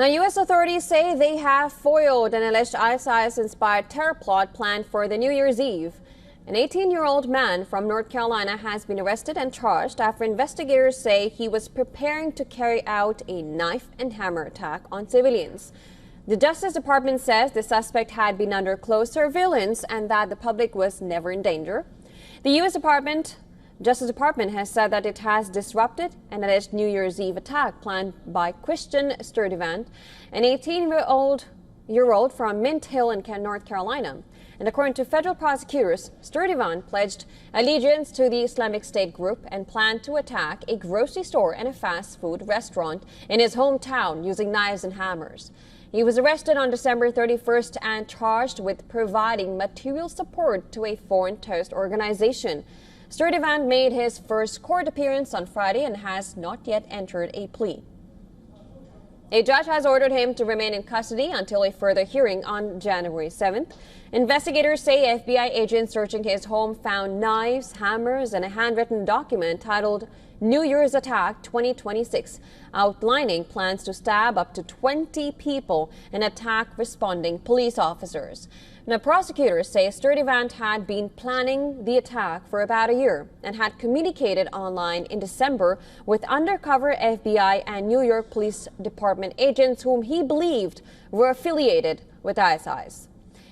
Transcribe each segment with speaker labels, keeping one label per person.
Speaker 1: Now, U.S. authorities say they have foiled an alleged ISIS-inspired terror plot planned for the New Year's Eve. An 18-year-old man from North Carolina has been arrested and charged after investigators say he was preparing to carry out a knife and hammer attack on civilians. The Justice Department says the suspect had been under close surveillance and that the public was never in danger. The U.S. Justice Department has said that it has disrupted an alleged New Year's Eve attack planned by Christian Sturtevant, an 18-year-old from Mint Hill in North Carolina. And according to federal prosecutors, Sturtevant pledged allegiance to the Islamic State group and planned to attack a grocery store and a fast food restaurant in his hometown using knives and hammers. He was arrested on December 31st and charged with providing material support to a foreign terrorist organization. Sturtevant made his first court appearance on Friday and has not yet entered a plea. A judge has ordered him to remain in custody until a further hearing on January 7th. Investigators say FBI agents searching his home found knives, hammers, and a handwritten document titled New Year's Attack 2026, outlining plans to stab up to 20 people and attack responding police officers. Now, prosecutors say Sturtevant had been planning the attack for about a year and had communicated online in December with undercover FBI and New York Police Department agents whom he believed were affiliated with ISIS.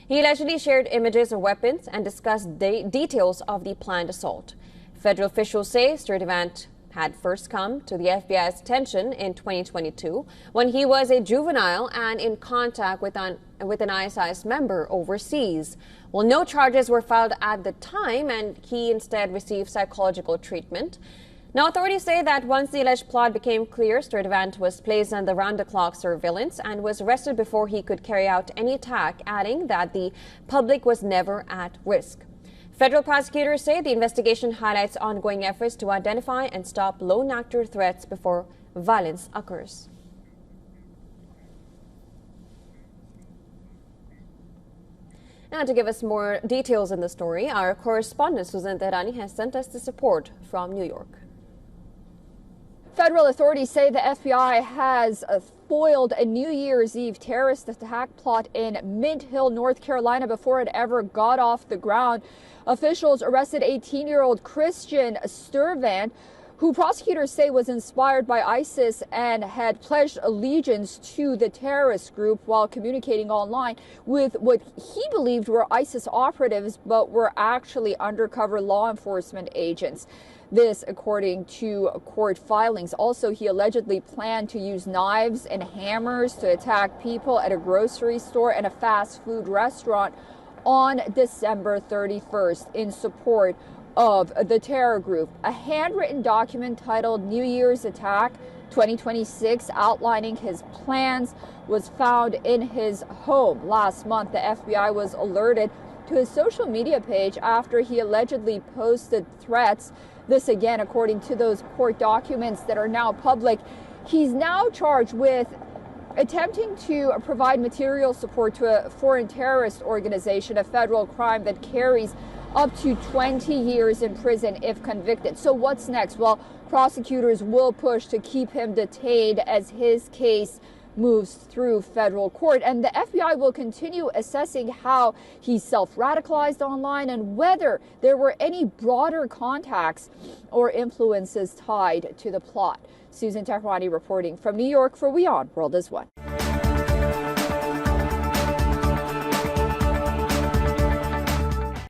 Speaker 1: He allegedly shared images of weapons and discussed details of the planned assault. Federal officials say Sturtevant had first come to the FBI's attention in 2022 when he was a juvenile and in contact with an ISIS member overseas. Well, no charges were filed at the time, and he instead received psychological treatment. Now, authorities say that once the alleged plot became clear, Sturtevant was placed under round-the-clock surveillance and was arrested before he could carry out any attack, adding that the public was never at risk. Federal prosecutors say the investigation highlights ongoing efforts to identify and stop lone actor threats before violence occurs. Now, to give us more details in the story, our correspondent Susan Tehrani has sent us the report from New York.
Speaker 2: Federal authorities say the FBI has foiled a New Year's Eve terrorist attack plot in Mint Hill, North Carolina before it ever got off the ground. Officials arrested 18-year-old Christian Sturtevant, who prosecutors say was inspired by ISIS and had pledged allegiance to the terrorist group while communicating online with what he believed were ISIS operatives, but were actually undercover law enforcement agents. This, according to court filings. Also, he allegedly planned to use knives and hammers to attack people at a grocery store and a fast food restaurant on December 31st in support of the terror group. A handwritten document titled New Year's Attack 2026 outlining his plans was found in his home. Last month, the FBI was alerted to his social media page after he allegedly posted threats. This again, according to those court documents that are now public. He's now charged with attempting to provide material support to a foreign terrorist organization, a federal crime that carries up to 20 years in prison if convicted. So what's next? Well, prosecutors will push to keep him detained as his case moves through federal court. And the FBI will continue assessing how he self-radicalized online and whether there were any broader contacts or influences tied to the plot. Susan Tehrani reporting from New York for WION World is One.